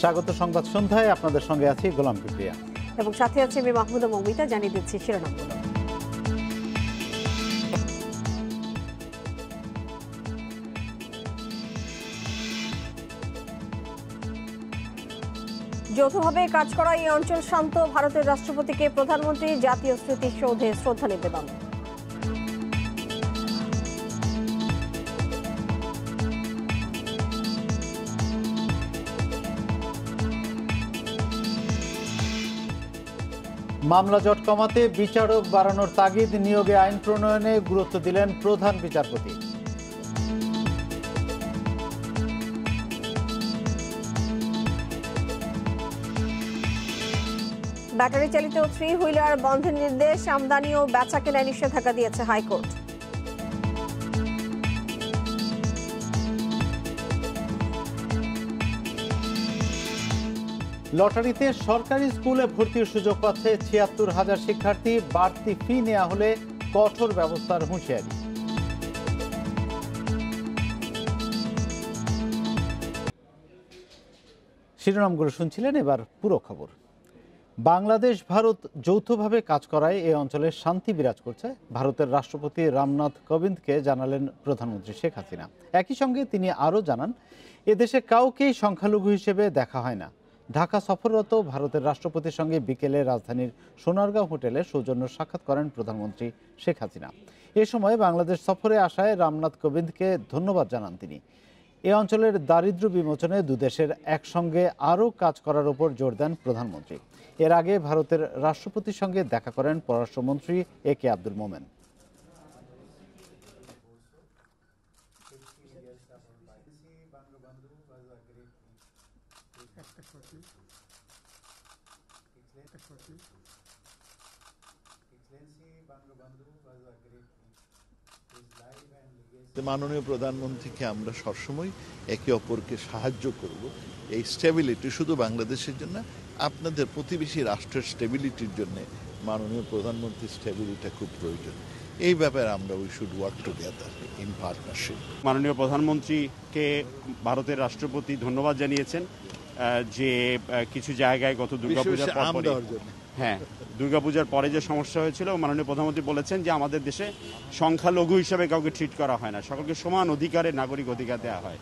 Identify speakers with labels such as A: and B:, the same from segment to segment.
A: স্বাগত সংবাদ সন্ধ্যায়, আপনাদের সঙ্গে আছি গোলাম কিবরিয়া
B: এবং সাথে আছে আমি মাহমুদা মৌমিতা। জানিয়ে দিচ্ছি শিরোনামগুলো। যৌথভাবে কাজ করা এই অঞ্চল শান্ত, ভারতের রাষ্ট্রপতিকে প্রধানমন্ত্রী জাতীয় স্মৃতিসৌধে শ্রদ্ধা নিবেদন।
A: মামলা জট কমাতে বিচারক বাড়ানোর তাগিদ, নিয়োগে আইন প্রণয়নে গুরুত্ব দিলেন প্রধান বিচারপতি।
B: ব্যাটারি চালিত 3 হুইলার বন্ধের নির্দেশ, আমদানি ও বেচা কেনায় নিষেধাজ্ঞা দিয়েছে হাইকোর্ট।
A: লটারিতে সরকারি স্কুলে ভর্তির সুযোগ পাচ্ছে ৭৬,০০০ শিক্ষার্থী, বাড়তি ফি নেওয়া হলে কঠোর ব্যবস্থার হুঁশিয়ারি। শিরোনামগুলো শুনছিলেন, এবার পুরো খবর। বাংলাদেশ ভারত যৌথভাবে কাজ করায় এ অঞ্চলে শান্তি বিরাজ করছে, ভারতের রাষ্ট্রপতি রামনাথ কোবিন্দকে জানালেন প্রধানমন্ত্রী শেখ হাসিনা। একই সঙ্গে তিনি আরও জানান, এদেশে কাউকেই সংখ্যালঘু হিসেবে দেখা হয় না। ঢাকা সফররত ভারতের রাষ্ট্রপতির সঙ্গে বিকেলে রাজধানীর সোনারগাঁও হোটেলে সৌজন্য সাক্ষাৎ করেন প্রধানমন্ত্রী শেখ হাসিনা। এ সময় বাংলাদেশ সফরে আসায় রামনাথ কোবিন্দকে ধন্যবাদ জানান তিনি। এ অঞ্চলের দারিদ্র্য বিমোচনে দুদেশের একসঙ্গে আরও কাজ করার উপর জোর দেন প্রধানমন্ত্রী। এর আগে ভারতের রাষ্ট্রপতির সঙ্গে দেখা করেন পররাষ্ট্রমন্ত্রী AK আব্দুল মোমেন।
C: মাননীয় প্রধানমন্ত্রীকে আমরা সবসময় একে অপরকে সাহায্য করব। এই স্টেবিলিটি শুধু বাংলাদেশের জন্য, আপনাদের প্রতিবেশী রাষ্ট্রের স্টেবিলিটির জন্য মাননীয় প্রধানমন্ত্রীর স্টেবিলিটি খুব প্রয়োজন। এই ব্যাপারে আমরা we should work together in partnership.
D: মাননীয় প্রধানমন্ত্রীকে ভারতের রাষ্ট্রপতি ধন্যবাদ জানিয়েছেন যে কিছু জায়গায় গত দুর্গাপূজার দুর্গাপূজার পরে যে সমস্যা হয়েছিল, মাননীয় প্রধানমন্ত্রী বলেছেন যে আমাদের দেশে সংখ্যালঘু হিসেবে কাউকে ট্রিট করা হয় না, সকলকে সমান অধিকারে নাগরিক অধিকার দেওয়া হয়।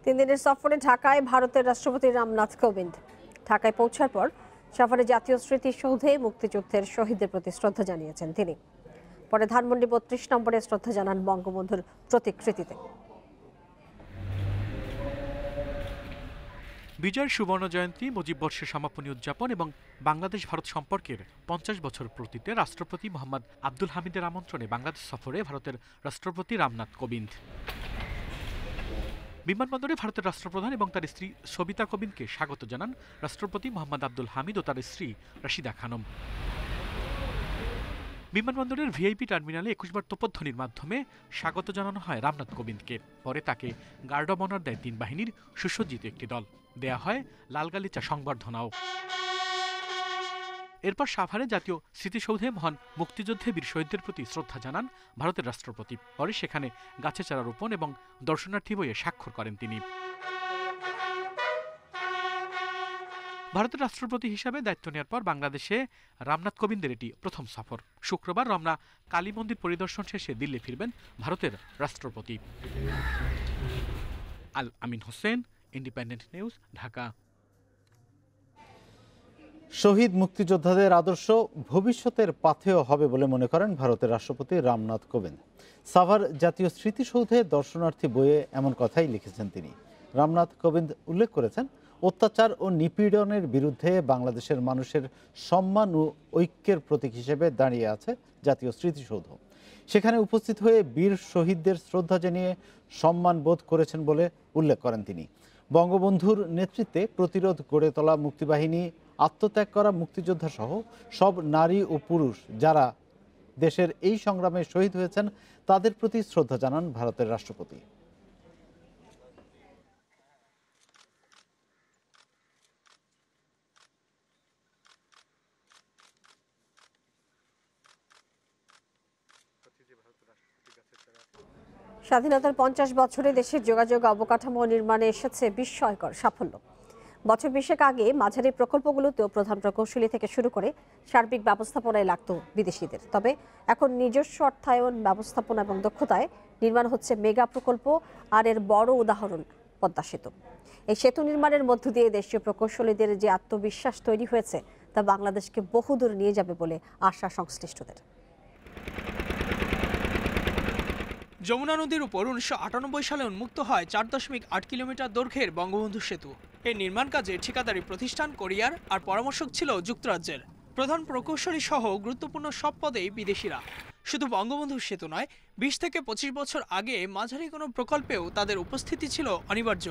B: 3 দিনের সফরে ঢাকায় ভারতের রাষ্ট্রপতি রামনাথ কোবিন্দ। ঢাকায় পৌঁছার পর সফরে জাতীয় স্মৃতিসৌধে মুক্তিযুদ্ধের শহীদদের প্রতি শ্রদ্ধা জানিয়েছেন তিনি। পরে ধানমন্ডি 32 নম্বরে শ্রদ্ধা জানান বঙ্গবন্ধুর প্রতিকৃতিতে।
E: বিজয়ের সুবর্ণ জয়ন্তী, মুজিব বর্ষের সমাপনী উদযাপন এবং বাংলাদেশ ভারত সম্পর্কের 50 বছর পূর্তিতে রাষ্ট্রপতি মোহাম্মদ আব্দুল হামিদের আমন্ত্রণে বাংলাদেশ সফরে ভারতের রাষ্ট্রপতি রামনাথ কোবিন্দ। বিমানবন্দরে ভারতের রাষ্ট্রপ্রধান এবং তার স্ত্রী সবিতা কোবিন্দকে স্বাগত জানান রাষ্ট্রপতি মোহাম্মদ আব্দুল হামিদ ও তার স্ত্রী রাশিদা খানম। বিমানবন্দরের ভিআইপি টার্মিনালে 21 বার তোপধ্বনির মাধ্যমে স্বাগত জানানো হয় রামনাথ কোবিন্দকে। পরে তাকে গার্ড অব অনার দেয় 3 বাহিনীর সুসজ্জিত একটি দল। দেয়া হয় লাল গালিচা সংবর্ধনাও। এরপর সাভারে জাতীয় স্মৃতিসৌধে মহান মুক্তিযুদ্ধে বীর শহীদদের প্রতি শ্রদ্ধা জানান ভারতের রাষ্ট্রপতি। পরে সেখানে গাছে চারা রোপণ এবং দর্শনার্থী বইয়ে স্বাক্ষর করেন তিনি। ভারতের রাষ্ট্রপতি হিসাবে দায়িত্ব নেওয়ার পর বাংলাদেশে রামনাথ কোবিন্দের এটি প্রথম সফর। শুক্রবার রমনা কালী মন্দির পরিদর্শন শেষে দিল্লি ফিরবেন ভারতের রাষ্ট্রপতি। আল আমিন হোসেন, ইন্ডিপেন্ডেন্ট নিউজ, ঢাকা।
A: শহীদ মুক্তিযোদ্ধাদের আদর্শ ভবিষ্যতের পাথেয় হবে বলে মনে করেন ভারতের রাষ্ট্রপতি রামনাথ কোবিন্দ। সাভার জাতীয় স্মৃতিসৌধে দর্শনার্থী বইয়ে এমন কথাই লিখেছেন তিনি। রামনাথ কোবিন্দ উল্লেখ করেছেন, অত্যাচার ও নিপীড়নের বিরুদ্ধে বাংলাদেশের মানুষের সম্মান ও ঐক্যের প্রতীক হিসেবে দাঁড়িয়ে আছে জাতীয় স্মৃতিসৌধ। সেখানে উপস্থিত হয়ে বীর শহীদদের শ্রদ্ধা জানিয়ে সম্মান বোধ করেছেন বলে উল্লেখ করেন তিনি। বঙ্গবন্ধুর নেতৃত্বে প্রতিরোধ গড়ে তোলা মুক্তিবাহিনী, আত্মত্যাগ করা মুক্তিযোদ্ধা সহ সব নারী ও পুরুষ যারা দেশের এই সংগ্রামে শহীদ হয়েছেন তাদের প্রতি শ্রদ্ধা জানান ভারতের রাষ্ট্রপতি।
B: স্বাধীনতার 50 বছরে দেশের যোগাযোগ অবকাঠামো নির্মাণে এসেছে বিস্ময়কর সাফল্য। বছর 20 আগে মাঝারি প্রকল্পগুলোতেও প্রধান প্রকৌশলী থেকে শুরু করে সার্বিক ব্যবস্থাপনায় লাগতো বিদেশিদের। তবে এখন নিজস্ব অর্থায়ন, ব্যবস্থাপনা এবং দক্ষতায় নির্মাণ হচ্ছে মেগা প্রকল্প। আর এর বড় উদাহরণ পদ্মা সেতু। এই সেতু নির্মাণের মধ্য দিয়ে দেশীয় প্রকৌশলীদের যে আত্মবিশ্বাস তৈরি হয়েছে তা বাংলাদেশকে বহুদূর নিয়ে যাবে বলে আশা সংশ্লিষ্টদের।
F: যমুনা নদীর উপর 1998 সালে উন্মুক্ত হয় 4.8 কিলোমিটার দৈর্ঘ্যের বঙ্গবন্ধু সেতু। এই নির্মাণ কাজে ঠিকাদারি প্রতিষ্ঠান কোরিয়ার আর পরামর্শক ছিল যুক্তরাজ্যের। প্রধান প্রকৌশলী সহ গুরুত্বপূর্ণ সব পদেই বিদেশিরা। শুধু বঙ্গবন্ধু সেতু নয়, 20 থেকে 25 বছর আগে মাঝারি কোনো প্রকল্পেও তাদের উপস্থিতি ছিল অনিবার্য।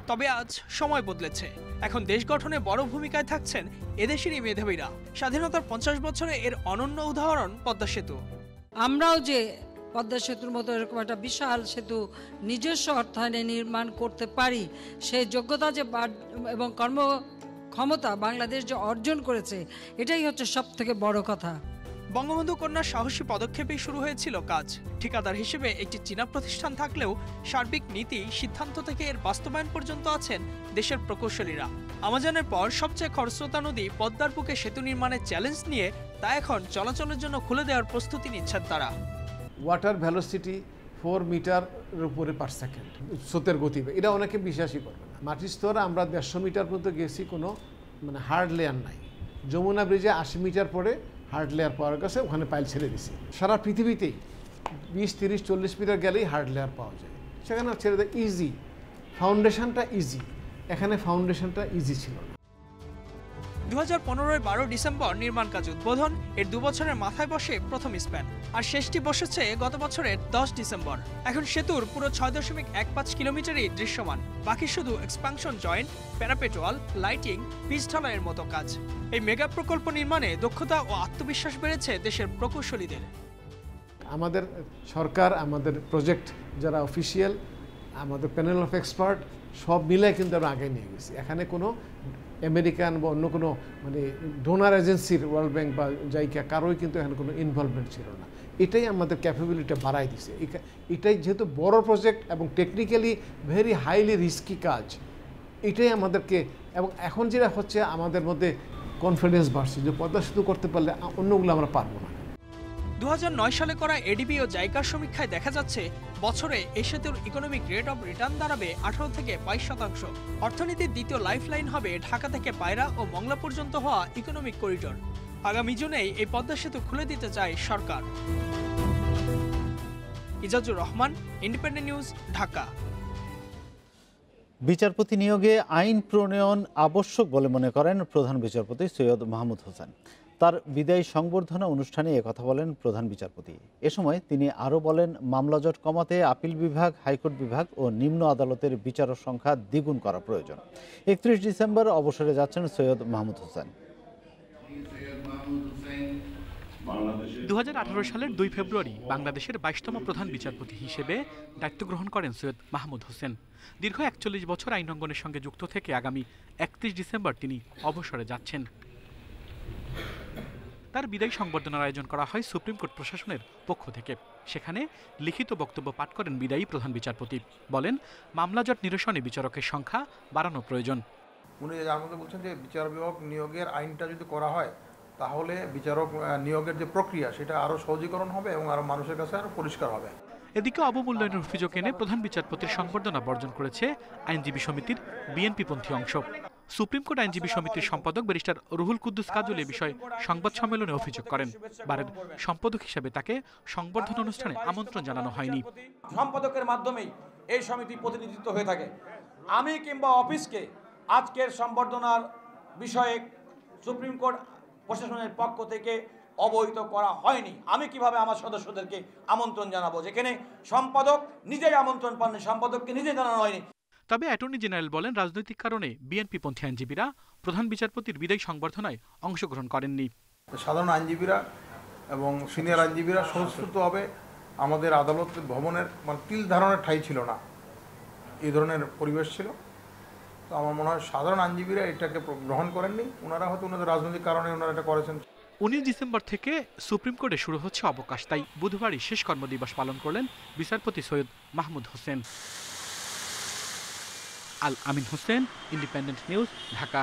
F: তবে আজ সময় বদলেছে। এখন দেশ গঠনে বড় ভূমিকায় থাকছেন এদেশেরই মেধাবীরা। স্বাধীনতার 50 বছরে এর অনন্য উদাহরণ পদ্মা সেতু।
G: আমরাও যে পদ্মা সেতুর মতো এরকম একটা বিশাল সেতু নিজস্ব অর্থায়নে নির্মাণ করতে পারি, সেই যোগ্যতা যে এবং কর্মক্ষমতা বাংলাদেশ যে অর্জন করেছে, এটাই হচ্ছে সব থেকে বড় কথা।
F: বঙ্গবন্ধু কন্যার সাহসী পদক্ষেপেই শুরু হয়েছিল কাজ। ঠিকাদার হিসেবে একটি চীনা প্রতিষ্ঠান থাকলেও সার্বিক নীতি সিদ্ধান্ত থেকে এর বাস্তবায়ন পর্যন্ত আছেন দেশের প্রকৌশলীরা। আমাজনের পর সবচেয়ে খরস্রোতা নদী পদ্মার বুকে সেতু নির্মাণের চ্যালেঞ্জ নিয়ে তা এখন চলাচলের জন্য খুলে দেওয়ার প্রস্তুতি নিচ্ছেন তারা।
H: ওয়াটার ভ্যালোসিটি 4 মিটারের উপরে পার সেকেন্ড স্রোতের গতি, এটা অনেকে বিশ্বাসই করবে না। মাটির স্তর আমরা 150 মিটার পর্যন্ত গেছি, কোনো হার্ড লেয়ার নাই। যমুনা ব্রিজে 80 মিটার পরে হার্ড লেয়ার পাওয়ার কাছে ওখানে পাইল ছেড়ে দিছি। সারা পৃথিবীতেই 20, 30, 40 মিটার গেলেই হার্ড লেয়ার পাওয়া যায়, সেখানে ছেড়ে দেয় ইজি। ফাউন্ডেশনটা ইজি, এখানে ফাউন্ডেশনটা ইজি ছিল না।
F: 2015 12 ডিসেম্বর নির্মাণ কাজ উদ্বোধন। এর 2 বছরের মাথায় বসে প্রথম স্প্যান, আর শেষটি বসেছে গত বছরের 10 ডিসেম্বর। এখন সেতুর পুরো 6.15 কিলোমিটারই দৃশ্যমান। বাকি শুধু এক্সপানশন জয়েন্ট, প্যারাপেট ওয়াল, লাইটিং, পিচ ঢালাইয়ের মতো কাজ। এই মেগা প্রকল্প নির্মাণে দক্ষতা ও আত্মবিশ্বাস বেড়েছে দেশের প্রকৌশলীদের।
H: আমাদের সরকার, আমাদের প্রজেক্ট যারা অফিসিয়াল, আমাদের প্যানেল অফ এক্সপার্ট সব মিলে কিন্তু আমরা আগে নিয়ে গেছি। এখানে কোনো আমেরিকান বা অন্য কোনো ডোনার এজেন্সির, ওয়ার্ল্ড ব্যাংক বা জাইকা, কারোই কিন্তু এখানে কোনো ইনভলভমেন্ট ছিল না। এটাই আমাদের ক্যাপাবিলিটি বাড়াই দিছে। এটাই যেহেতু বড় প্রজেক্ট এবং টেকনিক্যালি ভেরি হাইলি রিস্কি কাজ, এটাই আমাদেরকে, এবং এখন যেটা হচ্ছে আমাদের মধ্যে কনফিডেন্স বাড়ছে যে পদ্মা সেতু করতে পারলে অন্যগুলো আমরা পারবো না।
F: 2009 সালে করা এডিবি ও জাইকার সমীক্ষায় দেখা যাচ্ছে বছরে এই সেতুর ইকোনমিক রেট অফ রিটার্ন দাঁড়াবে 18 থেকে 22%। অর্থনীতির দ্বিতীয় লাইফলাইন হবে ঢাকা থেকে পায়রা ও মংলা পর্যন্ত হওয়া ইকোনমিক করিডোর। আগামী জুনেই এই পদ্মা সেতু খুলে দিতে চায় সরকার। Ijazur Rahman, independent News, Dhaka.
A: বিচারপতি নিয়োগে আইন প্রণয়ন আবশ্যক বলে মনে করেন প্রধান বিচারপতি সৈয়দ মাহমুদ হোসেন। তার বিদায়ী সংবর্ধনা অনুষ্ঠানে একথা বলেন প্রধান বিচারপতি। এ সময় তিনি আরও বলেন, মামলা জট কমাতে আপিল বিভাগ, হাইকোর্ট বিভাগ ও নিম্ন আদালতের বিচারক সংখ্যা দ্বিগুণ করা প্রয়োজন। 31 ডিসেম্বর অবসরে যাচ্ছেন সৈয়দ মাহমুদ হোসেন।
E: 2018 সালের 2 ফেব্রুয়ারি বাংলাদেশের 22তম প্রধান বিচারপতি হিসেবে দায়িত্ব গ্রহণ করেন সৈয়দ মাহমুদ হোসেন। দীর্ঘ 41 বছর আইন অঙ্গনের সঙ্গে যুক্ত থেকে আগামী 31 ডিসেম্বর তিনি অবসরে যাচ্ছেন। তার বিদায়ী সংবর্ধনার আয়োজন করা হয় সুপ্রিম কোর্ট প্রশাসনের পক্ষ থেকে। সেখানে লিখিত বক্তব্য পাঠ করেন বিদায়ী প্রধান বিচারপতি। বলেন, মামলা জট নিরসনে বিচারকের সংখ্যা বাড়ানো প্রয়োজন।
I: উনি যার মধ্যে বলছেন যে বিচার বিভাগ নিয়োগের আইনটা যদি করা হয়, তাহলে বিচারক নিয়োগের যে প্রক্রিয়া সেটা আরও সহজীকরণ হবে এবং আরও মানুষের কাছে আরও পরিষ্কার হবে।
E: এদিকে অবমূল্যায়নের অভিযোগ এনে প্রধান বিচারপতির সংবর্ধনা বর্জন করেছে আইনজীবী সমিতির বিএনপিপন্থী অংশ। সুপ্রিম কোর্ট আইনজীবী সমিতির সম্পাদক ব্যারিস্টার রুহুল কুদ্দুস কাজল এ বিষয়ে সংবাদ সম্মেলনে অভিযোগ করেন, বারের সম্পাদক হিসেবে তাকে সংবর্ধনা অনুষ্ঠানে আমন্ত্রণ জানানো হয়নি।
J: সম্পাদকের মাধ্যমেই এই সমিতি প্রতিনিধিত্ব হয়ে থাকে। আমি কিংবা অফিসকে আজকের সংবর্ধনার বিষয়ে সুপ্রিম কোর্ট প্রশাসনের পক্ষ থেকে অবহিত করা হয়নি। আমি কিভাবে আমার সদস্যদেরকে আমন্ত্রণ জানাবো, যেখানে সম্পাদক নিজেই আমন্ত্রণ পাননি, সম্পাদককে নিজে জানানো হয়নি।
E: তবে অ্যাটর্নি জেনারেল বলেন, রাজনৈতিক কারণে বিএনপিপন্থী আইনজীবীরা প্রধান বিচারপতির বিদায়ী সংবর্ধনায় অংশগ্রহণ করেননি।
I: সাধারণ আইনজীবীরা এবং সিনিয়র আইনজীবীরা স্বতঃস্ফূর্তভাবে আমাদের আদালত ভবনের তিল ধারণের ঠাঁই ছিল না, এই ধরনের পরিবেশ ছিল। তো আমার মনে হয় সাধারণ আইনজীবীরা এটাকে গ্রহণ করেননি। ওনারা হয়তো ওনাদের রাজনৈতিক কারণে ওনারা এটা করেছেন।
E: 19 ডিসেম্বর থেকে সুপ্রিম কোর্টে শুরু হচ্ছে অবকাশ, তাই বুধবারই শেষ কর্মদিবস পালন করলেন বিচারপতি সৈয়দ মাহমুদ হোসেন। আল আমিন হোসেন, ইন্ডিপেন্ডেন্ট নিউজ, ঢাকা।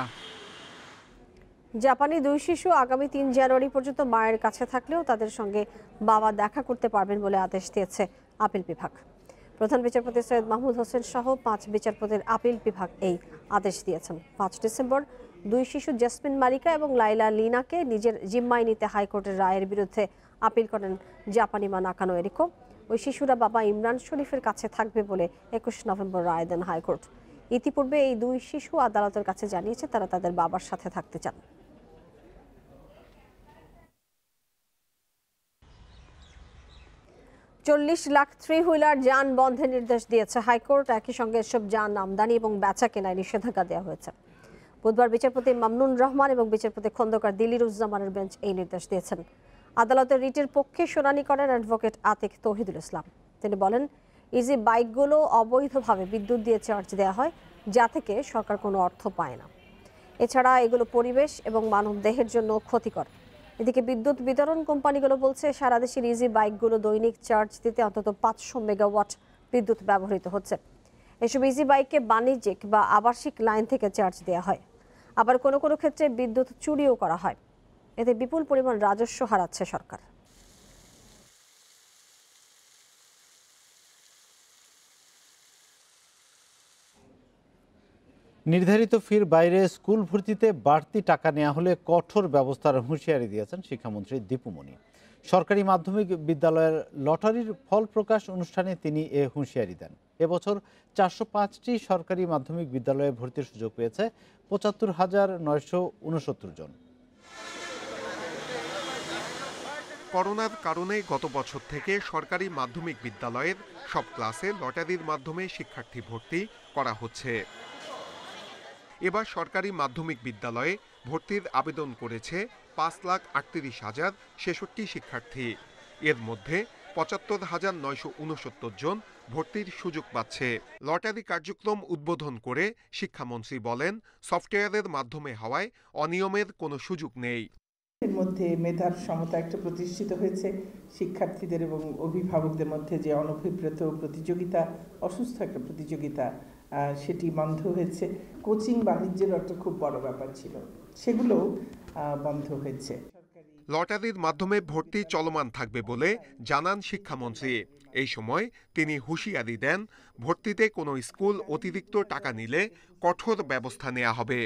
B: জাপানি 2 শিশু আগামী 3 জানুয়ারি পর্যন্ত মায়ের কাছে থাকলেও তাদের সঙ্গে বাবা দেখা করতে পারবেন বলে আদেশ দিয়েছে আপিল বিভাগ। প্রধান বিচারপতি সৈয়দ মাহমুদ হোসেন সহ 5 বিচারপতির আপিল বিভাগ এই আদেশ দিয়েছেন। 5 ডিসেম্বর 2 শিশু জেসমিন মালিকা এবং লাইলা লিনাকে নিজের জিম্মায় নিতে হাইকোর্টের রায়ের বিরুদ্ধে আপিল করেন জাপানি মা নাকানো এরিকো। ওই শিশুরা বাবা ইমরান শরীফের কাছে থাকবে বলে 21 নভেম্বর রায় দেন হাইকোর্ট। ইতিপূর্বে এই 2 শিশু আদালতের কাছে জানিয়েছে তারা তাদের বাবার সাথে থাকতে চান। 40 লাখ থ্রি হুইলার যান বন্ধের নির্দেশ দিয়েছে হাইকোর্ট। একই সঙ্গে এসব যান আমদানি এবং বেচা কেনায় নিষেধাজ্ঞা দেওয়া হয়েছে। বুধবার বিচারপতি মামনুন রহমান এবং বিচারপতি খন্দকার দিলিরুজ্জামানের বেঞ্চ এই নির্দেশ দিয়েছেন। আদালতের রিটের পক্ষে শুনানি করেন অ্যাডভোকেট আতিক তৌহিদুল ইসলাম। তিনি বলেন, ইজি বাইকগুলো অবৈধভাবে বিদ্যুৎ দিয়ে চার্জ দেওয়া হয়, যা থেকে সরকার কোনো অর্থ পায় না। এছাড়া এগুলো পরিবেশ এবং মানবদেহের জন্য ক্ষতিকর। এদিকে বিদ্যুৎ বিতরণ কোম্পানিগুলো বলছে সারা দেশের ইজি বাইকগুলো দৈনিক চার্জ দিতে অন্তত 500 মেগাওয়াট বিদ্যুৎ ব্যবহৃত হচ্ছে। এসব ইজি বাইককে বাণিজ্যিক বা আবাসিক লাইন থেকে চার্জ দেওয়া হয়। আবার কোনো কোনো ক্ষেত্রে বিদ্যুৎ চুরিও করা হয়। এতে বিপুল পরিমাণ রাজস্ব হারাচ্ছে সরকার।
A: নির্ধারিত ফির বাইরে স্কুল ভর্তিতে বাড়তি টাকা নেওয়া হলে কঠোর ব্যবস্থার হুঁশিয়ারি দিয়েছেন শিক্ষামন্ত্রী দীপু মনি। সরকারি মাধ্যমিক বিদ্যালয়ের লটারির ফল প্রকাশ অনুষ্ঠানে তিনি এ হুঁশিয়ারি দেন। এবছর 405টি সরকারি মাধ্যমিক বিদ্যালয়ে ভর্তির সুযোগ পেয়েছে ৭৫,৯৬৯ জন।
K: করোনার কারণে গত বছর থেকে সরকারি মাধ্যমিক বিদ্যালয়ের সব ক্লাসে লটারির মাধ্যমে শিক্ষার্থী ভর্তি করা হচ্ছে। এবার সরকারি মাধ্যমিক বিদ্যালয়ে ভর্তির আবেদন করেছে ৫,৩৮,০৬৬ শিক্ষার্থী। এর মধ্যে ৭৫,৯৬৯ জন ভর্তির সুযোগ পাচ্ছে। লটারি কার্যক্রম উদ্বোধন করে শিক্ষামন্ত্রী বলেন, সফটওয়্যারের মাধ্যমে হওয়ায় অনিয়মের কোনো সুযোগ নেই।
L: এর মধ্যে মেধার সমতা একটা প্রতিষ্ঠিত হয়েছে। শিক্ষার্থীদের এবং অভিভাবকদের মধ্যে যে অনভিপ্রেত প্রতিযোগিতা, অসুস্থ একটা প্রতিযোগিতা, সেটি বন্ধ হয়েছে। কোচিং বাণিজ্যের একটা খুব বড় ব্যাপার ছিল, সেগুলো বন্ধ হয়েছে।
K: লটারির মাধ্যমে ভর্তি চলমান থাকবে বলে জানান শিক্ষামন্ত্রী। এই সময় তিনি হুঁশিয়ারি দেন, ভর্তিতে কোনো স্কুল অতিরিক্ত টাকা নিলে কঠোর ব্যবস্থা নেওয়া হবে।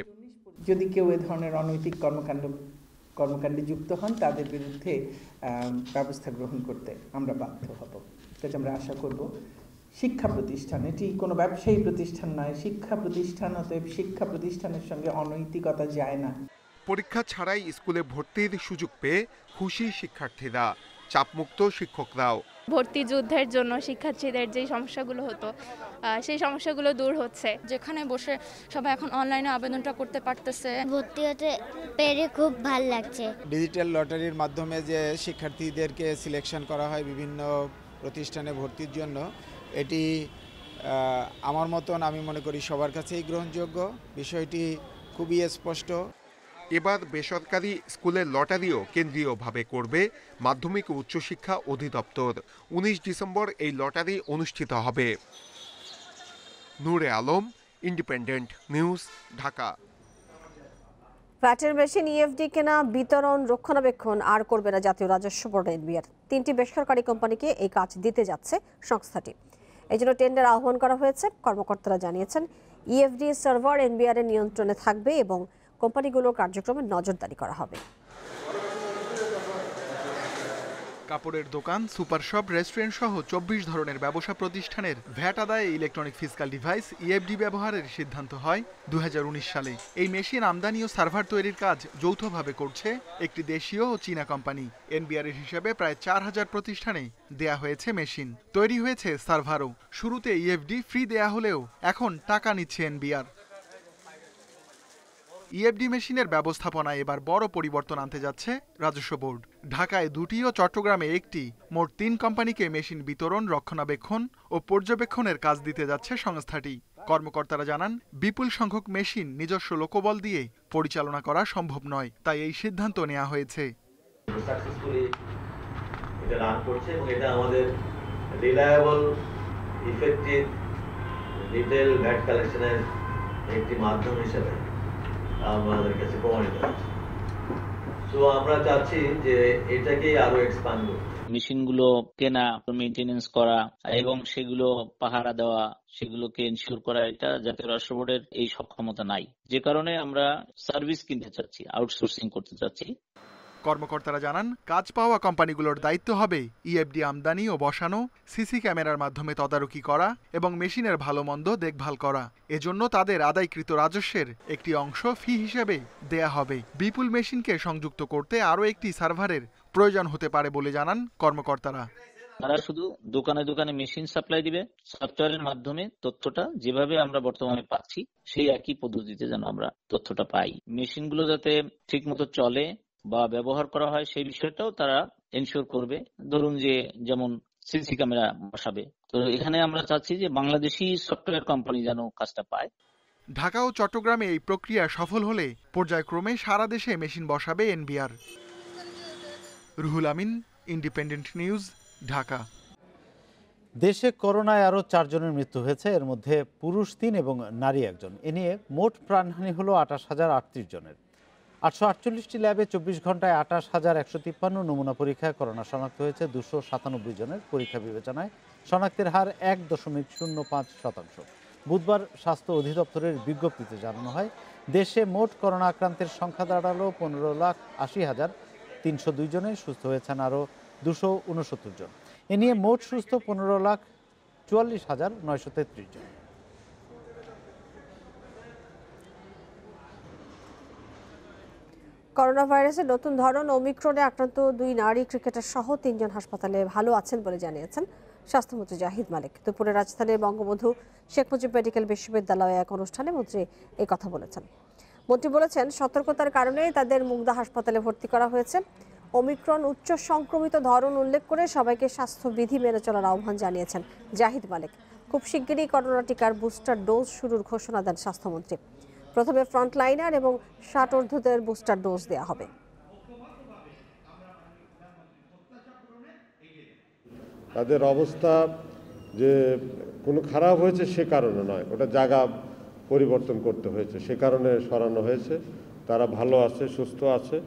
L: যদি কেউ এ ধরনের অনৈতিক কর্মকাণ্ডে যুক্ত হন, তাদের বিরুদ্ধে ব্যবস্থা গ্রহণ করতে আমরা বাধ্য হব। তাই আমরা আশা করব শিক্ষা প্রতিষ্ঠান, এটি কোনো ব্যবসায়ী প্রতিষ্ঠান নয়, শিক্ষা প্রতিষ্ঠান, অতএব শিক্ষা প্রতিষ্ঠানের সঙ্গে অনৈতিকতা যায় না।
K: পরীক্ষা ছাড়াই স্কুলে ভর্তির সুযোগ পেয়ে খুশি শিক্ষার্থীরা, চাপমুক্ত শিক্ষকরাও।
M: ভর্তি যুদ্ধের জন্য শিক্ষার্থীদের যে সমস্যাগুলো হতো, সেই সমস্যাগুলো দূর হচ্ছে।
N: যেখানে বসে সবাই এখন অনলাইনে আবেদনটা করতে পারতেছে।
O: ভর্তি হতে পেরে খুব ভালো লাগছে।
P: ডিজিটাল লটারির মাধ্যমে যে শিক্ষার্থীদেরকে সিলেকশন করা হয় বিভিন্ন প্রতিষ্ঠানে ভর্তির জন্য, এটি আমার মতন আমি মনে করি সবার কাছেই গ্রহণযোগ্য। বিষয়টি খুবই স্পষ্ট।
K: এবার বেসরকারি স্কুলের লটারিও কেন্দ্রীয়ভাবে করবে মাধ্যমিক ও উচ্চশিক্ষা অধিদপ্তর। 19 ডিসেম্বর এই লটারি অনুষ্ঠিত হবে। Nure Alam, Independent News, Dhaka.
B: ভ্যাটের মেশিন, ইএফডি কেনা, বিতরণ, রক্ষণাবেক্ষণ আর করবে না জাতীয় রাজস্ব বোর্ড এনবিআর। 3টি বেসরকারি কোম্পানিকে এই কাজ দিতে যাচ্ছে সংস্থাটি। এই জন্য টেন্ডার আহ্বান করা হয়েছে। কর্মকর্তারা জানিয়েছেন, ইএফডি সার্ভার এনবিআর এর নিয়ন্ত্রণে থাকবে এবং কোম্পানিগুলোর কার্যক্রমে নজরদারি করা হবে।
Q: কাপড়ের দোকান, সুপার শপ, রেস্টুরেন্ট সহ 24 ধরনের ব্যবসা প্রতিষ্ঠানের ভ্যাট আদায়ে ইলেকট্রনিক ফিজিক্যাল ডিভাইস ইএফডি ব্যবহারের সিদ্ধান্ত হয় 2019 সালে। এই মেশিন আমদানি ও সার্ভার তৈরির কাজ যৌথভাবে করছে একটি দেশীয় ও চীনা কোম্পানি। এনবিআর এর হিসাবে প্রায় 4000 প্রতিষ্ঠানে দেয়া হয়েছে মেশিন, তৈরি হয়েছে সার্ভারও। শুরুতে ইএফডি ফ্রি দেয়া হলেও এখন টাকা নিচ্ছে এনবিআর। ইএফডি মেশিনের ব্যবস্থাপনায় এবার বড় পরিবর্তন আনতে যাচ্ছে রাজস্ব বোর্ড। ঢাকায় 2টি ও চট্টগ্রামে 1টি, মোট 3 কোম্পানিকে মেশিন বিতরণ, রক্ষণাবেক্ষণ ও পর্যবেক্ষণের কাজ দিতে যাচ্ছে সংস্থাটি। কর্মকর্তারা জানান, বিপুল সংখ্যক মেশিন নিজস্ব লোকবল দিয়ে পরিচালনা করা সম্ভব নয়, তাই এই সিদ্ধান্ত নেওয়া হয়েছে।
R: সাকসেসফুলি এটা রান করছে এবং এটা আমাদের রিলায়েবল ইফেক্টিভ রিটেল ভ্যাট কালেকশনের একটি মাধ্যম হিসেবে আমাদের কাছে প্রমাণিত হচ্ছে। তো আমরা চাচ্ছি যে এটাকে আরো এক্সপ্যান্ড করতে,
S: মেশিনগুলো কেনা, মেইনটেনেন্স করা এবং সেগুলো পাহারা দেওয়া, সেগুলোকে ইনশিওর করা, এটা জাতীয় রাষ্ট্র বোর্ডের এই সক্ষমতা নাই, যে কারণে আমরা সার্ভিস কিনতে চাচ্ছি, আউটসোর্সিং করতে চাচ্ছি।
Q: কর্মকর্তারা জানান, কাজ পাওয়া কোম্পানিগুলোর দায়িত্ব হবে ইএফডি আমদানি ও বসানো, সিসি ক্যামেরার মাধ্যমে তদারকি করা এবং মেশিনের ভালো মন্দ দেখভাল করা। এজন্য তাদের আদায়কৃত রাজস্বের একটি অংশ ফি হিসেবে দেয়া হবে। বিপুল মেশিনকে সংযুক্ত করতে আরও একটি সার্ভারের প্রয়োজন হতে পারে বলে জানান কর্মকর্তারা।
S: তারা শুধু দোকানে দোকানে মেশিন সাপ্লাই দিবে, সফটওয়্যারের মাধ্যমে তথ্যটা যেভাবে আমরা বর্তমানে পাচ্ছি সেই একই পদ্ধতিতে যেন আমরা তথ্যটা পাই। মেশিনগুলো যাতে ঠিক মতো চলে বা ব্যবহার করা হয় সেই বিষয়টাও তারা এনশিওর করবে। ধরুন যে যেমন সিসি ক্যামেরা বসাবে, তো এখানে আমরা চাচ্ছি যে বাংলাদেশি সফটওয়্যার কোম্পানি যেন কাজটা পায়।
Q: ঢাকা ও চট্টগ্রামে এই প্রক্রিয়া সফল হলে পর্যায়ক্রমে সারা দেশে মেশিন বসাবে NBR. Ruhul Amin, independent News, Dhaka.
A: দেশে করোনায় আরও 4 জনের মৃত্যু হয়েছে, এর মধ্যে পুরুষ 3 এবং নারী 1 জন। এ নিয়ে মোট প্রাণহানি হলো 28,038 জনের। 848টি ল্যাবে 24 ঘন্টায় 28,153 নমুনা পরীক্ষায় করোনা শনাক্ত হয়েছে 297 জনের। পরীক্ষা বিবেচনায় শনাক্তের হার 1.05%। বুধবার স্বাস্থ্য অধিদপ্তরের বিজ্ঞপ্তিতে জানানো হয়, দেশে মোট করোনা আক্রান্তের সংখ্যা দাঁড়ালো 15,80,302 জনে। সুস্থ হয়েছেন আরও 269 জন। এ নিয়ে মোট সুস্থ 15,44,933 জন।
B: করোনা ভাইরাসের নতুন ধরন ওমিক্রনে আক্রান্ত 2 নারী ক্রিকেটার সহ 3 জন হাসপাতালে ভালো আছেন বলে জানিয়েছেন স্বাস্থ্যমন্ত্রী জাহিদ মালিক। দুপুরে রাজধানীর বঙ্গবন্ধু শেখ মুজিব মেডিকেল বিশ্ববিদ্যালয়ে এক অনুষ্ঠানে মন্ত্রী এই কথা বলেছেন। মন্ত্রী বলেছেন, সতর্কতার কারণেই তাদের মুগদা হাসপাতালে ভর্তি করা হয়েছে। ওমিক্রন উচ্চ সংক্রমিত ধরন উল্লেখ করে সবাইকে স্বাস্থ্যবিধি মেনে চলার আহ্বান জানিয়েছেন জাহিদ মালিক। খুব শিগগিরই করোনা টিকার বুস্টার ডোজ শুরুর ঘোষণা দেন স্বাস্থ্যমন্ত্রী। প্রথমে ফ্রন্টলাইনার এবং 60 ঊর্ধ্বদের বুস্টার ডোজ দেওয়া হবে।
T: তাদের অবস্থা যে কোনো খারাপ হয়েছে সে কারণে নয়, ওটা জায়গা পরিবর্তন করতে হয়েছে, সে কারণে সরানো হয়েছে। তারা ভালো আছে, সুস্থ আছে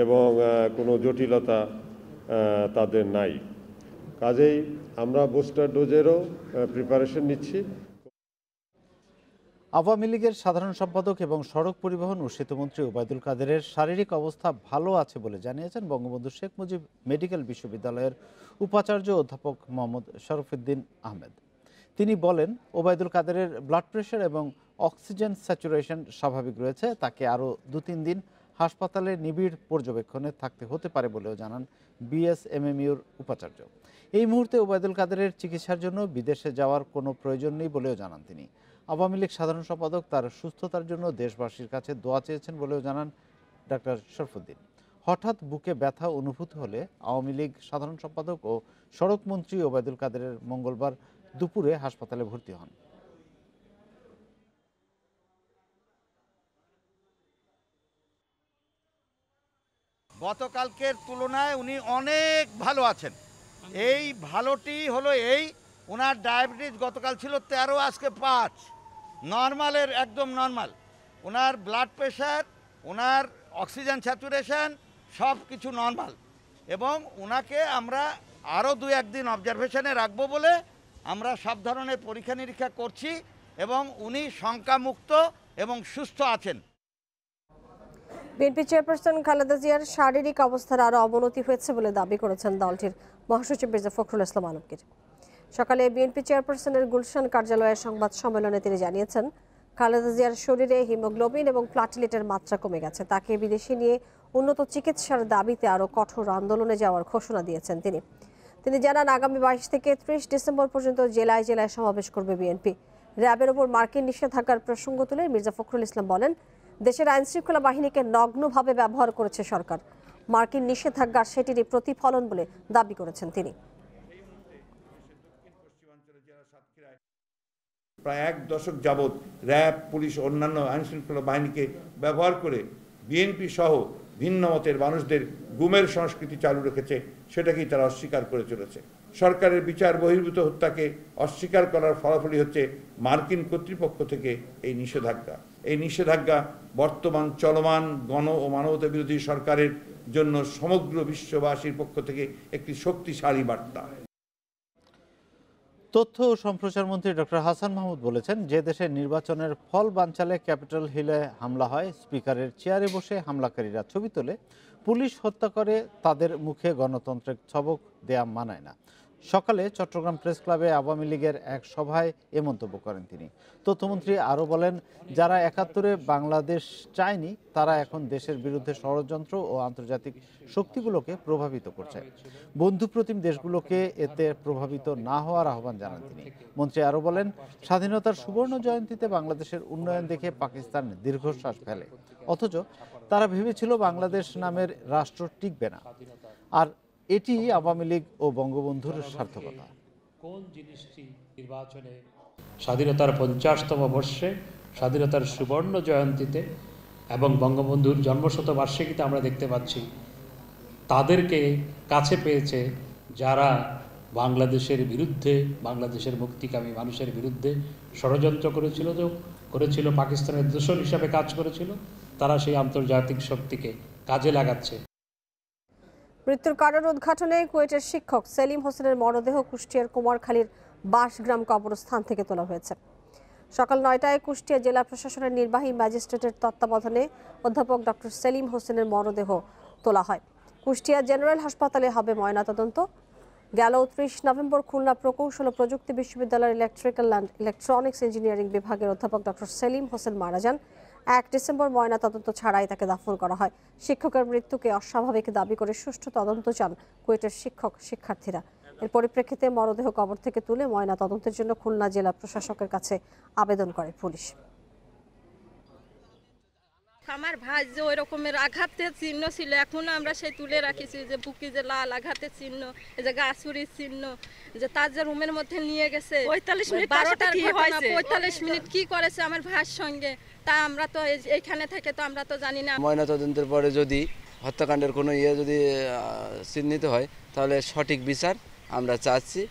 T: এবং কোনো জটিলতা তাদের নাই। কাজেই আমরা বুস্টার ডোজেরও প্রিপারেশন নিচ্ছি।
A: আওয়ামী লীগের সাধারণ সম্পাদক এবং সড়ক পরিবহন ও সেতুমন্ত্রী ওবায়দুল কাদেরের শারীরিক অবস্থা ভালো আছে বলে জানিয়েছেন বঙ্গবন্ধু শেখ মুজিব মেডিকেল বিশ্ববিদ্যালয়ের উপাচার্য অধ্যাপক মোহাম্মদ শরফুদ্দিন আহমেদ। তিনি বলেন, ওবায়দুল কাদেরের ব্লাড প্রেশার এবং অক্সিজেন স্যাচুরেশন স্বাভাবিক রয়েছে। তাকে আরও 2-3 দিন হাসপাতালে নিবিড় পর্যবেক্ষণে থাকতে হতে পারে বলেও জানান বিএসএমএমইউর উপাচার্য। এই মুহূর্তে ওবায়দুল কাদেরের চিকিৎসার জন্য বিদেশে যাওয়ার কোনো প্রয়োজন নেই বলেও জানান তিনি। আওয়ামী লীগ সাধারণ সম্পাদক তার সুস্থতার জন্য দেশবাসীর কাছে দোয়া চেয়েছেন বলেও জানান ডাক্তার শরফুদ্দিন। হঠাৎ বুকে ব্যথা অনুভূত হলে আওয়ামী লীগ সাধারণ সম্পাদক ও সড়ক মন্ত্রী ওবায়দুল কাদেরের মঙ্গলবার দুপুরে হাসপাতালে ভর্তি হন।
U: গতকালকের তুলনায় উনি অনেক ভালো আছেন। এই ভালোটি হলো ওনার ডায়াবেটিস গতকাল ছিল 13, আজকে 5, নর্মালের একদম নর্মাল। ওনার ব্লাড প্রেশার, ওনার অক্সিজেন স্যাচুরেশন সব কিছু নর্মাল এবং ওনাকে আমরা আরও 2-1 দিন অবজারভেশনে রাখবো বলে আমরা সব ধরনের পরীক্ষা নিরীক্ষা করছি এবং উনি শঙ্কামুক্ত এবং সুস্থ আছেন।
B: বিএনপি চেয়ারপারসন খালেদা জিয়ার শারীরিক অবস্থার আরও অবনতি হয়েছে বলে দাবি করেছেন দলটির মহাসচিব মির্জা ফখরুল ইসলাম আলমগীর। সকালে বিএনপি চেয়ারপারসনের গুলশান কার্যালয়ের সংবাদ সম্মেলনে তিনি জানিয়েছেন, খালেদা জিয়ার শরীরে হিমোগ্লোবিন এবং প্লাটিলেটের মাত্রা কমে গেছে। তাকে বিদেশে নিয়ে উন্নত চিকিৎসার দাবিতে আরও কঠোর আন্দোলনে যাওয়ার ঘোষণা দিয়েছেন তিনি। তিনি জানান, আগামী 22 থেকে 30 ডিসেম্বর পর্যন্ত জেলায় জেলায় সমাবেশ করবে বিএনপি। র্যাবের ওপর মার্কিন নিষেধাজ্ঞার প্রসঙ্গ তুলে মির্জা ফখরুল ইসলাম বলেন, দেশের আইনশৃঙ্খলা বাহিনীকে নগ্নভাবে ব্যবহার করেছে সরকার। মার্কিন নিষেধাজ্ঞা সেটিরই প্রতিফলন বলে দাবি করেছেন তিনি।
V: প্রায় 1 দশক যাবৎ র্যাব, পুলিশ, অন্যান্য আইনশৃঙ্খলা বাহিনীকে ব্যবহার করে বিএনপি সহ
C: ভিন্ন মতের মানুষদের গুমের সংস্কৃতি চালু রেখেছে, সেটাকেই তারা অস্বীকার করে চলেছে। সরকারের বিচার বহির্ভূত হত্যাকে অস্বীকার করার ফলাফলই হচ্ছে মার্কিন কর্তৃপক্ষ থেকে এই নিষেধাজ্ঞা। এই নিষেধাজ্ঞা বর্তমান চলমান গণ ও মানবতা বিরোধী সরকারের জন্য সমগ্র বিশ্ববাসীর পক্ষ থেকে একটি শক্তিশালী বার্তা।
A: তথ্য ও সম্প্রচার মন্ত্রী ডক্টর হাসান মাহমুদ বলেছেন, যে দেশের নির্বাচনের ফল বানচালে ক্যাপিটাল হিলে হামলা হয়, স্পিকারের চেয়ারে বসে হামলাকারীরা ছবি তোলে, পুলিশ হত্যা করে, তাদের মুখে গণতন্ত্রের সবক দেয়া মানায় না। সকালে চট্টগ্রাম প্রেস ক্লাবে আওয়ামী লীগের এক সভায় এ মন্তব্য করেন তিনি। তথ্যমন্ত্রী আরও বলেন, যারা ৭১-এ বাংলাদেশ চায়নি তারা এখন দেশের বিরুদ্ধে ষড়যন্ত্র ও আন্তর্জাতিক শক্তিগুলোকে প্রভাবিত করছে। বন্ধুপ্রতিম দেশগুলোকে এতে প্রভাবিত না হওয়ার আহ্বান জানান তিনি। মন্ত্রী আরও বলেন, স্বাধীনতার সুবর্ণ জয়ন্তীতে বাংলাদেশের উন্নয়ন দেখে পাকিস্তান দীর্ঘশ্বাস ফেলে, অথচ তারা ভেবেছিল বাংলাদেশ নামের রাষ্ট্র টিকবে না। আর এটি আওয়ামী লীগ ও বঙ্গবন্ধুর সার্থকতা।
V: কোন জিনিসটি নির্বাচনে স্বাধীনতার ৫০তম বর্ষে, স্বাধীনতার সুবর্ণ জয়ন্তীতে এবং বঙ্গবন্ধুর জন্মশতবার্ষিকীতে আমরা দেখতে পাচ্ছি তাদেরকে কাছে পেয়েছে যারা বাংলাদেশের বিরুদ্ধে, বাংলাদেশের মুক্তিকামী মানুষের বিরুদ্ধে ষড়যন্ত্র করেছিল, পাকিস্তানের দূষণ হিসাবে কাজ করেছিল। তারা সেই আন্তর্জাতিক শক্তিকে কাজে লাগাচ্ছে।
B: মৃত্যুর কারণ উদ্ঘাটনে কুয়েটের শিক্ষক সেলিম হোসেনের মরদেহ কুষ্টিয়ার কুমারখালীর বাসগ্রাম কবরস্থান থেকে তোলা হয়েছে। সকাল ৯টায় কুষ্টিয়া জেলা প্রশাসনের নির্বাহী ম্যাজিস্ট্রেটের তত্ত্বাবধানে অধ্যাপক ডক্টর সেলিম হোসেনের মরদেহ তোলা হয়। কুষ্টিয়া জেনারেল হাসপাতালে হবে ময়নাতদন্ত। গেল ৩০ নভেম্বর খুলনা প্রকৌশল ও প্রযুক্তি বিশ্ববিদ্যালয়ের ইলেকট্রিক্যাল অ্যান্ড ইলেকট্রনিক্স ইঞ্জিনিয়ারিং বিভাগের অধ্যাপক ডক্টর সেলিম হোসেন মারা যান। ১ ডিসেম্বর ময়নাতদন্ত ছাড়াই তাকে দাফন করা হয়। শিক্ষকের মৃত্যুকে অস্বাভাবিক দাবি করে সুষ্ঠু তদন্ত চান কুয়েটের শিক্ষক শিক্ষার্থীরা। এর পরিপ্রেক্ষিতে মরদেহ কবর থেকে তুলে ময়নাতদন্তের জন্য খুলনা জেলা প্রশাসকের কাছে আবেদন করে পুলিশ।
W: আমার ভাই যে ওই রকমের আঘাতের চিহ্ন ছিল, এখনো আমরা সেই তুলে রাখিছি, যে বুকি যে লাল আঘাতের চিহ্ন, এই যে গাছুরির চিহ্ন, যে তার যে রুমের মধ্যে নিয়ে গেছে 45 মিনিট 45 মিনিট কি করেছে আমার ভাইয়ের সঙ্গে, তা আমরা তো এইখানে থেকে তো আমরা তো জানি না।
X: ময়নাতদন্তের পরে যদি হত্যাকাণ্ডের কোনো যদি চিহ্নিত হয় তাহলে সঠিক বিচার আমরা চাচ্ছি।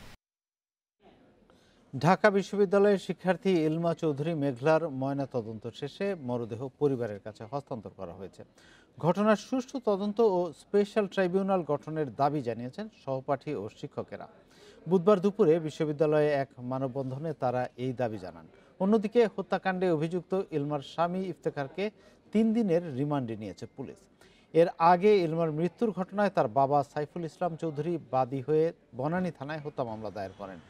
A: ঢাকা বিশ্ববিদ্যালয়ের শিক্ষার্থী ইলমা চৌধুরী মেঘলার ময়নাতদন্ত শেষে মরদেহ পরিবারের কাছে হস্তান্তর করা হয়েছে। ঘটনার সুষ্ঠু তদন্ত ও স্পেশাল ট্রাইব্যুনাল গঠনের দাবি জানিয়েছেন সহপাঠী ও শিক্ষকেরা। বুধবার দুপুরে বিশ্ববিদ্যালয়ে এক মানববন্ধনে তারা এই দাবি জানান। অন্যদিকে হত্যাকাণ্ডে অভিযুক্ত ইলমার স্বামী ইফতেখারকে ৩ দিনের রিমান্ডে নিয়েছে পুলিশ। এর আগে ইলমার মৃত্যুর ঘটনায় তার বাবা সাইফুল ইসলাম চৌধুরী বাদী হয়ে বনানী থানায় হত্যা মামলা দায়ের করেন।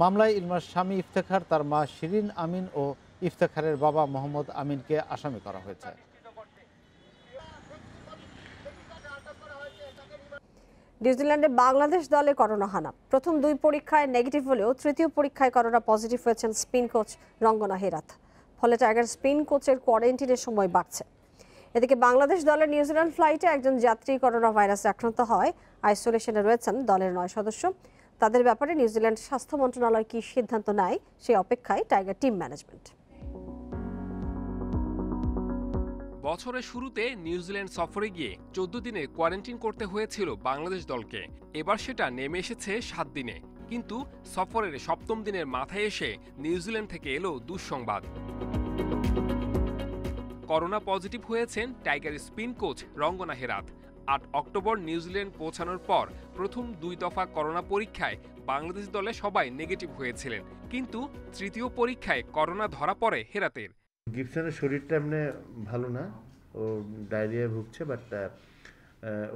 A: মামলায় ইলমার স্বামী ইফতেখার, তার মা শিরিন আমিন ও ইফতেখারের বাবা মোহাম্মদ আমিনকে আসামি করা হয়েছে।
B: নিউজিল্যান্ডে বাংলাদেশ দলে করোনা হানা। প্রথম 2 পরীক্ষায় নেগেটিভ হলেও তৃতীয় পরীক্ষায় করোনা পজিটিভ হয়েছেন স্পিন কোচ রঙ্গনা হেরাত। ফলে টাইগার স্পিন কোচের কোয়ারেন্টিনের সময় বাড়ছে। এদিকে বাংলাদেশ দলের নিউজিল্যান্ড ফ্লাইটে একজন যাত্রী করোনা ভাইরাসে আক্রান্ত হয়। আইসোলেশনে রয়েছেন দলের 9 সদস্য। তাদের ব্যাপারে নিউজিল্যান্ড স্বাস্থ্য মন্ত্রণালয় কি সিদ্ধান্ত নেয় সেই অপেক্ষায় টাইগার টিম ম্যানেজমেন্ট।
Y: বছরের শুরুতে নিউজিল্যান্ড সফরে গিয়ে 14 দিনে কোয়ারেন্টাইন করতে হয়েছিল বাংলাদেশ দলকে। এবার সেটা নেমে এসেছে 7 দিনে। কিন্তু সফরের 7ম দিনের মাথায় এসে নিউজিল্যান্ড থেকে এলো দুঃসংবাদ। করোনা পজিটিভ হয়েছেন tiger spin coach Rangana Herat. 8 October New Zealand পৌঁছানোর পর প্রথম 2 দফা করোনা পরীক্ষায় বাংলাদেশ দলে সবাই নেগেটিভ হয়েছিলেন, কিন্তু তৃতীয় পরীক্ষায় করোনা ধরা পড়ে হেরাতের।
Z: গিবসনের শরীরটা এমনি ভালো না, ও ডায়রিয়ায় ভুগছে, বাট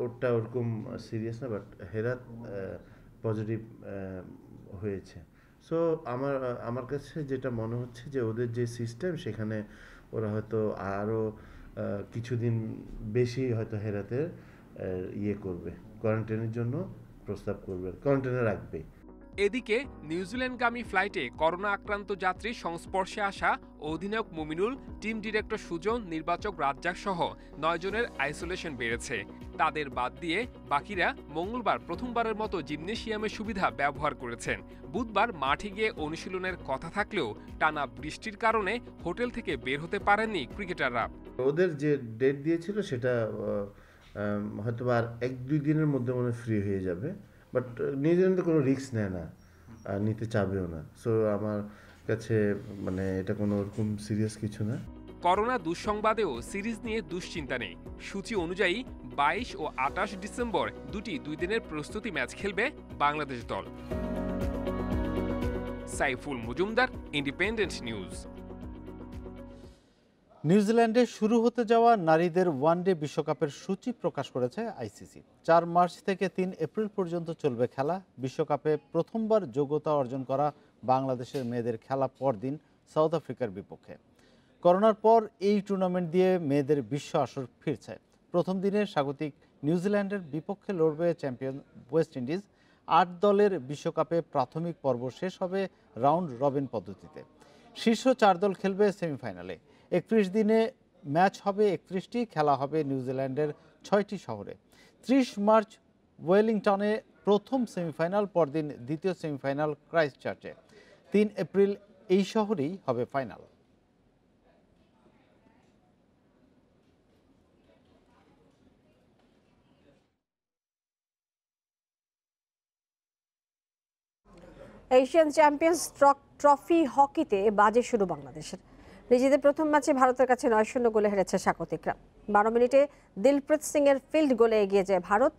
Z: ওরটা ওরকম সিরিয়াস না, বাট হেরাত পজিটিভ হয়েছে। সো আমার কাছে যেটা মনে হচ্ছে যে ওদের যে সিস্টেম, সেখানে ওরা হয়তো আরও কিছুদিন বেশি হয়তো হেরাতের করবে, কোয়ারেন্টাইনের জন্য প্রস্তাব করবে, কোয়ারেন্টাইনে রাখবে।
Y: এদিকে নিউজিল্যান্ডগামী ফ্লাইটে করোনা আক্রান্ত যাত্রীর সংস্পর্শে আসা অধিনায়ক মুমিনুল, টিম ডিরেক্টর সুজন, নির্বাচক রাজ্জাক সহ 9 জনের আইসোলেশন বেড়েছে। তাদের বাদ দিয়ে বাকিরা মঙ্গলবার প্রথমবারের মতো জিমনেশিয়ামের সুবিধা ব্যবহার করেছেন। বুধবার মাঠে গিয়ে অনুশীলনের কথা থাকলেও টানা বৃষ্টির কারণে হোটেল থেকে বের হতে পারেননি ক্রিকেটাররা।
Z: ওদের যে ডেট দিয়েছিল সেটা হয়তো আর 1-2 দিনের মধ্যে মনে ফ্রি হয়ে যাবে, বাট নিউজিল্যান্ডে কোনো রিস্ক নেয় না আর নিতে চাবেও না। সো আমার কাছে মানে এটা কোনো ওরকম সিরিয়াস কিছু না।
Y: করোনা দুঃসংবাদেও সিরিজ নিয়ে দুশ্চিন্তা নেই। সূচি অনুযায়ী 22 ও 28 ডিসেম্বর দুটি 2 দিনের প্রস্তুতি ম্যাচ খেলবে বাংলাদেশ দল। Saiful Majumder, Independent News.
A: নিউজিল্যান্ডে শুরু হতে যাওয়া নারীদের ওয়ানডে বিশ্বকাপের সূচি প্রকাশ করেছে আইসিসি। 4 মার্চ থেকে 3 এপ্রিল পর্যন্ত চলবে খেলা। বিশ্বকাপে প্রথমবার যোগ্যতা অর্জন করা বাংলাদেশের মেয়েদের খেলা পরদিন সাউথ আফ্রিকার বিপক্ষে। করোনার পর এই টুর্নামেন্ট দিয়ে মেয়েদের বিশ্ব আসর ফিরছে। প্রথম দিনে স্বাগতিক নিউজিল্যান্ডের বিপক্ষে লড়বে চ্যাম্পিয়ন ওয়েস্ট ইন্ডিজ। 8 দলের বিশ্বকাপে প্রাথমিক পর্ব শেষ হবে রাউন্ড রবিন পদ্ধতিতে। শীর্ষ 4 দল খেলবে সেমিফাইনালে। 31 দিনে ম্যাচ হবে 31টি, খেলা হবে নিউজিল্যান্ডের 6টি শহরে। 30 মার্চ ওয়েলিংটনে প্রথম সেমিফাইনাল, পরদিন দ্বিতীয় সেমিফাইনাল ক্রাইস্টচার্চে। 3 এপ্রিল এই শহরেই হবে ফাইনাল।
B: এশিয়ান চ্যাম্পিয়ন্স ট্রফি হকিতে বাজে শুরু বাংলাদেশের। নিজেদের প্রথম ম্যাচে ভারতের কাছে 9-0 গোলে হেরেছে স্বাগতিকরা। 12 মিনিটে দিলপ্রীত সিং এর ফিল্ড গোলে এগিয়ে যায় ভারত।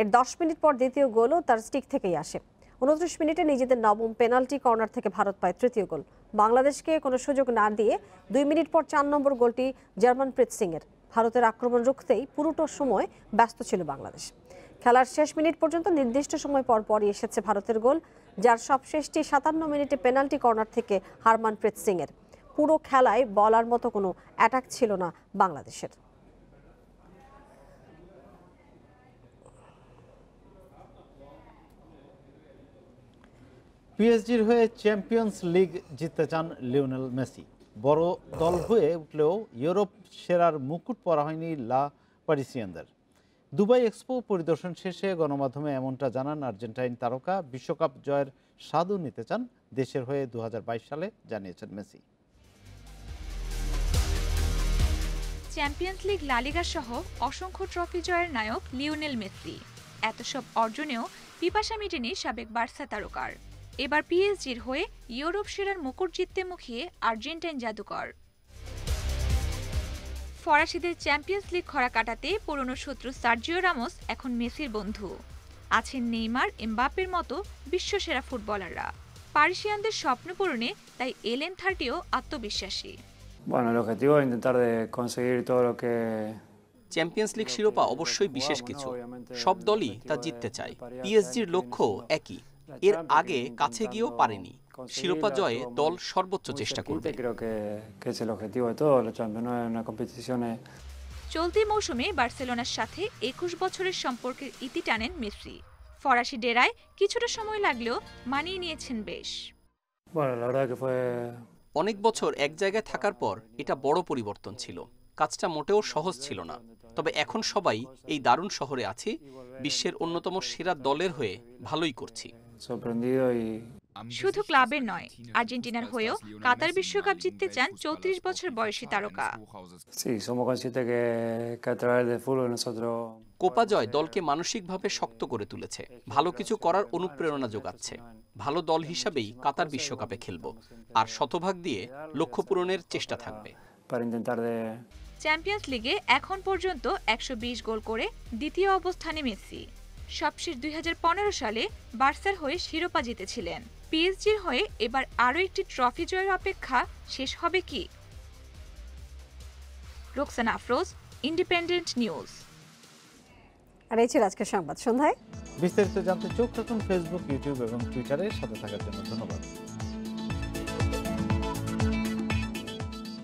B: এর 10 মিনিট পর দ্বিতীয় গোলও তার স্টিক থেকেই আসে। 29 মিনিটে নিজেদের নবম পেনাল্টি কর্নার থেকে ভারত পায় তৃতীয় গোল। বাংলাদেশকে কোনো সুযোগ না দিয়ে 2 মিনিট পর 4 নম্বর গোলটি জার্মানপ্রীত সিং এর। ভারতের আক্রমণ রুখতেই পুরোটা সময় ব্যস্ত ছিল বাংলাদেশ। খেলার শেষ মিনিট পর্যন্ত নির্দিষ্ট সময় পর পরই এসেছে ভারতের গোল, যার সবশেষটি 57 মিনিটে পেনাল্টি কর্নার থেকে হারমানপ্রীত সিং এর। পুরো খেলায় বলার মতো কোনো অ্যাটাক ছিল না বাংলাদেশের।
A: পিএসজির হয়ে চ্যাম্পিয়ন্স লিগ জিততে চান লিওনেল মেসি। বড় দল হয়ে উঠলেও ইউরোপ সেরার মুকুট পরা হয়নি লা পারিসিয়ানদের। দুবাই এক্সপো পরিদর্শন শেষে গণমাধ্যমে এমনটা জানান আর্জেন্টাইন তারকা। বিশ্বকাপ জয়ের স্বাদও নিতে চান দেশের হয়ে 2022 সালে, জানিয়েছেন মেসি।
D: চ্যাম্পিয়ন্স লিগ, লা লিগা সহ অসংখ্য ট্রফি জয়ের নায়ক লিওনেল মেসি। এত সব অর্জনেও পিপাসা মেটেনি সাবেক বার্সা তারকার। এবার পিএসজির হয়ে ইউরোপ সেরার মুকুট জিততে মুখিয়ে আর্জেন্টাইন জাদুকর। ফরাসিদের চ্যাম্পিয়ন্স লিগ খরা কাটাতে পুরনো শত্রু সার্জিও রামোস এখন মেসির বন্ধু। আছেন নেইমার, এমবাপ্পের মতো বিশ্বসেরা ফুটবলাররা। পারিসিয়ানদের স্বপ্ন পূরণে তাই এলএন 30ও আত্মবিশ্বাসী।
F: চ্যাম্পিয়ন্স লিগ শিরোপা অবশ্যই বিশেষ কিছু, সব দলই তা জিততে চায়। পিএসজির লক্ষ্য একই, এর আগে কাছে গিয়েও পারেনি। শিরোপা জয়ে দল সর্বোচ্চ চেষ্টা করবে।
D: চলতি মৌসুমে বার্সেলোনার সাথে 21 বছরের সম্পর্কের ইতি টানেন মেসি। ফরাসি ডেরায় কিছুটা সময় লাগলেও মানিয়ে নিয়েছেন বেশ।
F: অনেক বছর এক জায়গায় থাকার পর এটা বড় পরিবর্তন ছিল। কাজটা মোটেও সহজ ছিল না, তবে এখন সবাই এই দারুণ শহরে আছি। বিশ্বের অন্যতম সেরা দলের হয়ে ভালোই করছি।
D: শুধু ক্লাবের নয়, আর্জেন্টিনার হয়েও কাতার বিশ্বকাপ জিততে চান 34 বছর বয়সী তারকা।
F: কোপা জয় দলকে মানসিকভাবে শক্ত করে তুলেছে, ভালো কিছু করার অনুপ্রেরণা যোগাচ্ছে। ভালো দল হিসাবেই কাতার বিশ্বকাপে খেলব, আর শতভাগ দিয়ে লক্ষ্য পূরণের চেষ্টা থাকবে।
D: চ্যাম্পিয়ন্স লিগে এখন পর্যন্ত 120 গোল করে দ্বিতীয় অবস্থানে মেসি। সবশেষ 2015 সালে বার্সার হয়ে শিরোপা জিতেছিলেন। পিএসজির হয়ে এবার আরও একটি ট্রফি জয়ের অপেক্ষা শেষ হবে কি? Roksana Afroz, Independent News.
B: আর এই ছিল আজকের সংবাদ সন্ধ্যায়।
A: বিস্তারিত জানতে চোখ রাখুন ফেসবুক, ইউটিউব এবং টুইটারে। সাথে থাকার জন্য ধন্যবাদ।